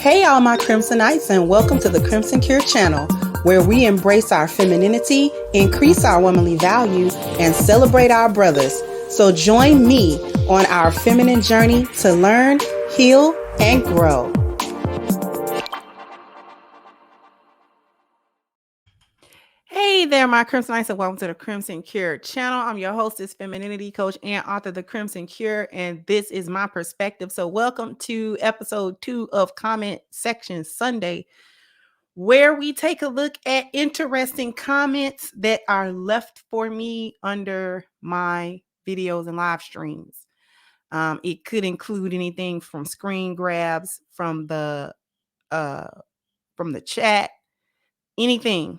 Hey, all my Crimsonites, and welcome to the Crimson Cure channel, where we embrace our femininity, increase our womanly value, and celebrate our brothers. So join me on our feminine journey to learn, heal, and grow. Hey there, my Crimsonites, and welcome to the Crimson Cure channel. I'm your hostess, femininity coach, and author of The Crimson Cure, and this is my perspective. So welcome to episode 2 of Comment Section Sunday, where we take a look at interesting comments that are left for me under my videos and live streams. It could include anything from screen grabs from the chat, anything.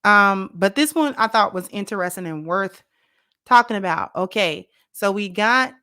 But this one I thought was interesting and worth talking about. Okay, so we got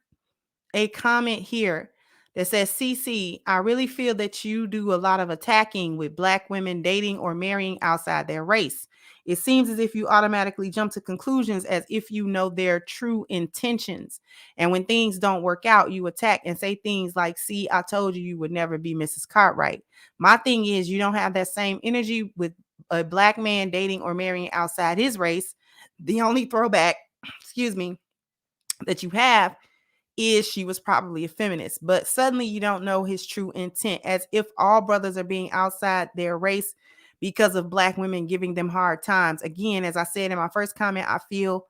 a comment here that says, CC, I really feel that you do a lot of attacking with Black women dating or marrying outside their race. It seems as if you automatically jump to conclusions as if you know their true intentions. And when things don't work out, you attack and say things like, see, I told you you would never be Mrs. Cartwright. My thing is, you don't have that same energy with a Black man dating or marrying outside his race. The only throwback, that you have is she was probably a feminist, but suddenly you don't know his true intent, as if all brothers are being outside their race because of Black women giving them hard times. Again, as I said in my first comment, I feel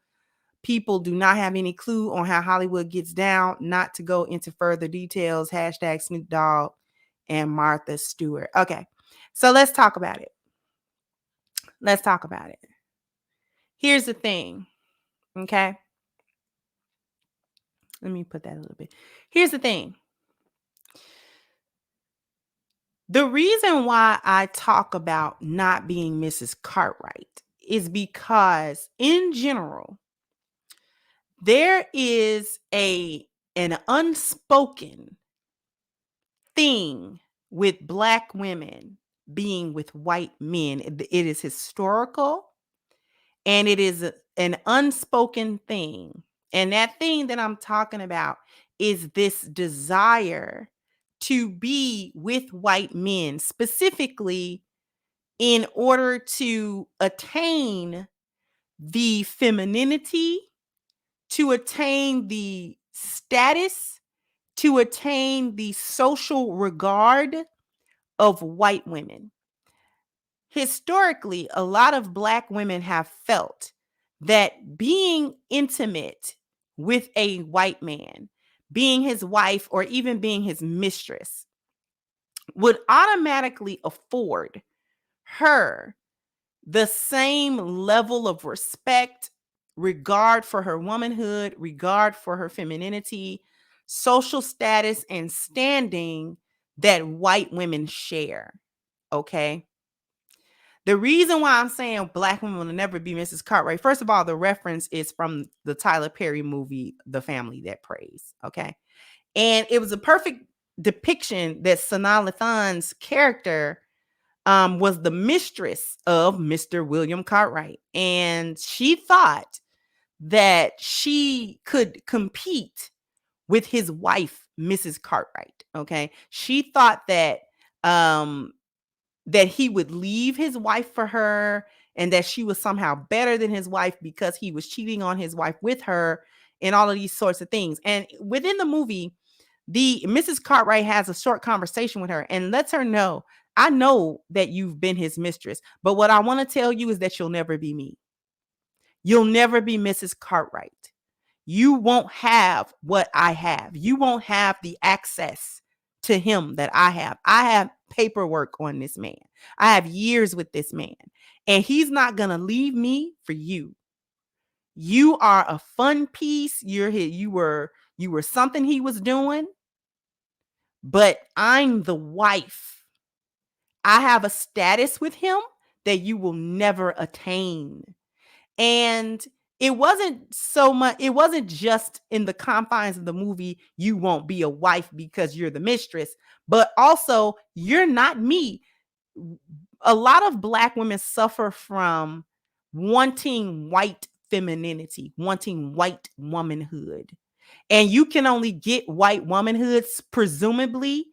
people do not have any clue on how Hollywood gets down. Not to go into further details, hashtag Snoop Dogg and Martha Stewart. Okay, so let's talk about it. Here's the thing, okay? Let me put that a little bit. Here's the thing. The reason why I talk about not being Mrs. Cartwright is because, in general, there is an unspoken thing with Black women being with white men. It is historical, and it is an unspoken thing. And that thing that I'm talking about is this desire to be with white men, specifically in order to attain the femininity, to attain the status, to attain the social regard of white women. Historically, a lot of Black women have felt that being intimate with a white man, being his wife, or even being his mistress, would automatically afford her the same level of respect, regard for her womanhood, regard for her femininity, social status, and standing that white women share. Okay? The reason why I'm saying Black women will never be Mrs. Cartwright, first of all, the reference is from the Tyler Perry movie, The Family That Prays. Okay? And it was a perfect depiction that Sanaa Lathan's character was the mistress of Mr. William Cartwright. And she thought that she could compete with his wife, Mrs. Cartwright. Okay. She thought that that he would leave his wife for her, and that she was somehow better than his wife because he was cheating on his wife with her, and all of these sorts of things. And within the movie, the Mrs. Cartwright has a short conversation with her and lets her know, I know that you've been his mistress, but what I want to tell you is that you'll never be me. You'll never be Mrs. Cartwright. You won't have what I have. You won't have the access to him that I have. I have paperwork on this man. I have years with this man, and he's not going to leave me for you. You are a fun piece. You were something he was doing, but I'm the wife. I have a status with him that you will never attain. And it wasn't just in the confines of the movie, you won't be a wife because you're the mistress, but also you're not me. A lot of Black women suffer from wanting white femininity, wanting white womanhood. And you can only get white womanhood, presumably,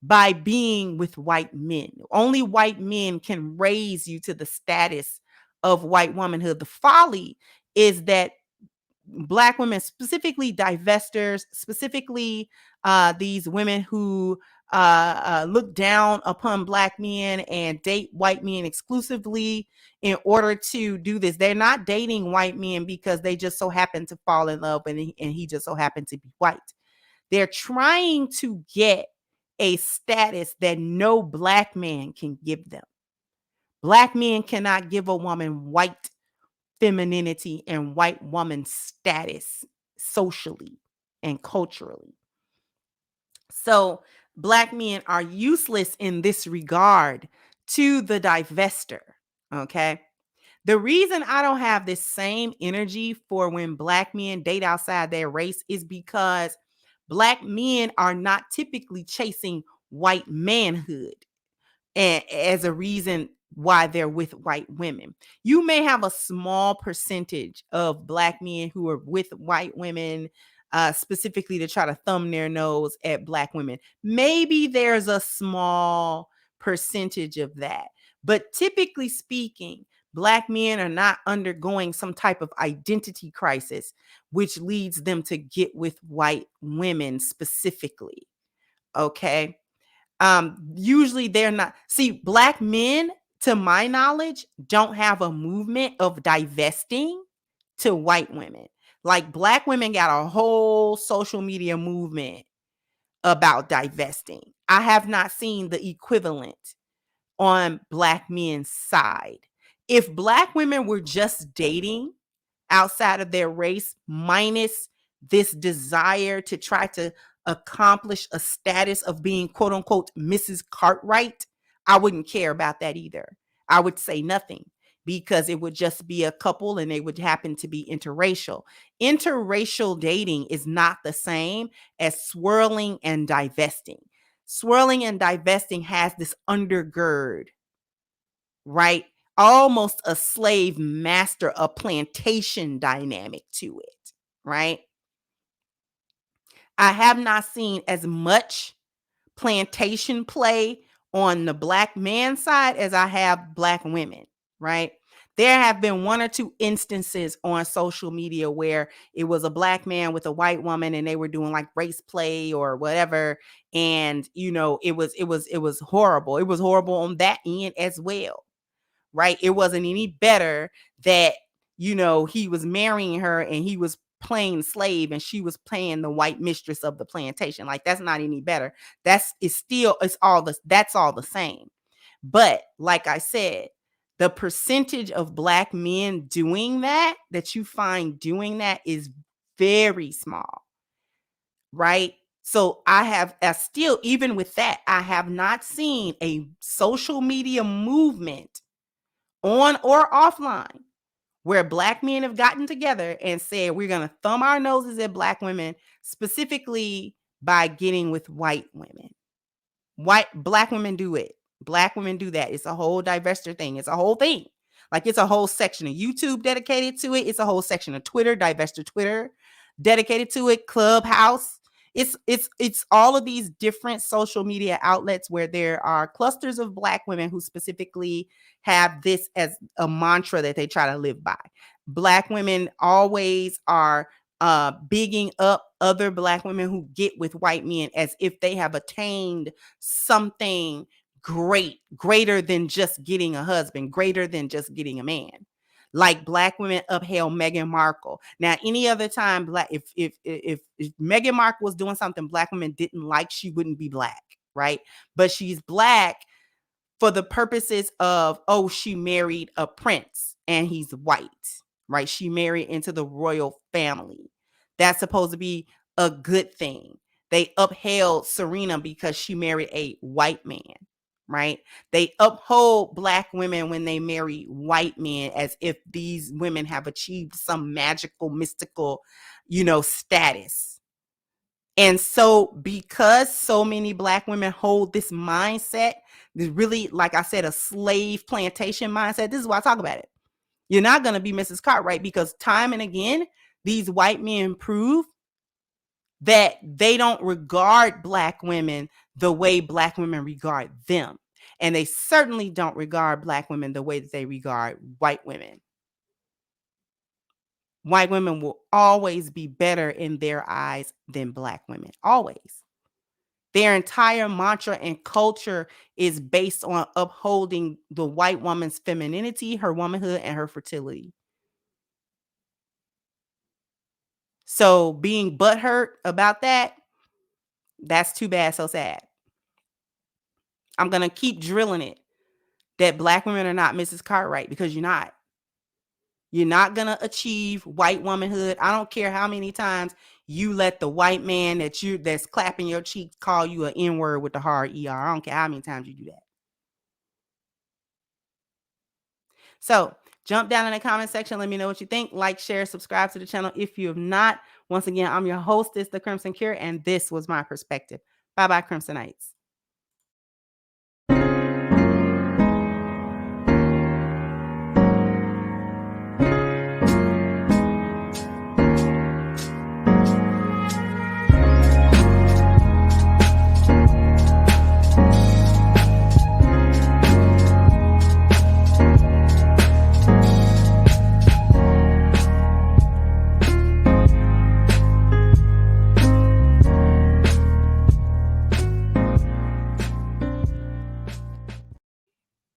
by being with white men. Only white men can raise you to the status of white womanhood. The folly is that Black women, specifically divestors, specifically these women who look down upon Black men and date white men exclusively in order to do this. They're not dating white men because they just so happen to fall in love and he just so happened to be white. They're trying to get a status that no Black man can give them. Black men cannot give a woman white femininity and white woman status socially and culturally. So Black men are useless in this regard to the divestor. Okay. The reason I don't have this same energy for when Black men date outside their race is because Black men are not typically chasing white manhood and as a reason why they're with white women. You may have a small percentage of Black men who are with white women specifically to try to thumb their nose at Black women. Maybe there's a small percentage of that. But typically speaking, Black men are not undergoing some type of identity crisis, which leads them to get with white women specifically. Okay. Usually they're not. See, Black men, to my knowledge, don't have a movement of divesting to white women. Like Black women got a whole social media movement about divesting. I have not seen the equivalent on Black men's side. If Black women were just dating outside of their race, minus this desire to try to accomplish a status of being quote unquote Mrs. Cartwright, I wouldn't care about that either. I would say nothing because it would just be a couple and they would happen to be interracial. Interracial dating is not the same as swirling and divesting. Swirling and divesting has this undergird, right? Almost a slave master, a plantation dynamic to it, right? I have not seen as much plantation play on the Black man side as I have Black women, right? There have been one or two instances on social media where it was a Black man with a white woman and they were doing like race play or whatever. And, you know, it was horrible. It was horrible on that end as well, right? It wasn't any better that, you know, he was marrying her and he was playing slave and she was playing the white mistress of the plantation. Like, that's not any better. That's all the same. But like I said, the percentage of Black men doing that you find doing that is very small, right? So even with that, I have not seen a social media movement on or offline where Black men have gotten together and said, we're going to thumb our noses at Black women, specifically by getting with white women. Black women do it. Black women do that. It's a whole divestor thing. It's a whole thing. Like, it's a whole section of YouTube dedicated to it. It's a whole section of Twitter, divestor Twitter dedicated to it, Clubhouse. It's all of these different social media outlets where there are clusters of Black women who specifically have this as a mantra that they try to live by. Black women always are bigging up other Black women who get with white men as if they have attained something greater than just getting a husband, greater than just getting a man. Like, Black women upheld Meghan Markle. Now, any other time, if Meghan Markle was doing something Black women didn't like, she wouldn't be Black, right? But she's Black for the purposes of, oh, she married a prince and he's white, right? She married into the royal family. That's supposed to be a good thing. They upheld Serena because she married a white man, right? They uphold Black women when they marry white men as if these women have achieved some magical, mystical, status. And so because so many Black women hold this mindset, this really, like I said, a slave plantation mindset, this is why I talk about it. You're not going to be Mrs. Cartwright because time and again, these white men prove that they don't regard Black women the way Black women regard them. And they certainly don't regard Black women the way that they regard white women. White women will always be better in their eyes than Black women. Always. Their entire mantra and culture is based on upholding the white woman's femininity, her womanhood, and her fertility. So being butthurt about that, that's too bad, so sad. I'm going to keep drilling it that Black women are not Mrs. Cartwright, because you're not. You're not going to achieve white womanhood. I don't care how many times you let the white man that's clapping your cheeks call you an N-word with the hard ER. I don't care how many times you do that. So jump down in the comment section. Let me know what you think. Like, share, subscribe to the channel if you have not. Once again, I'm your hostess, The Crimson Cure, and this was my perspective. Bye-bye, Crimsonites.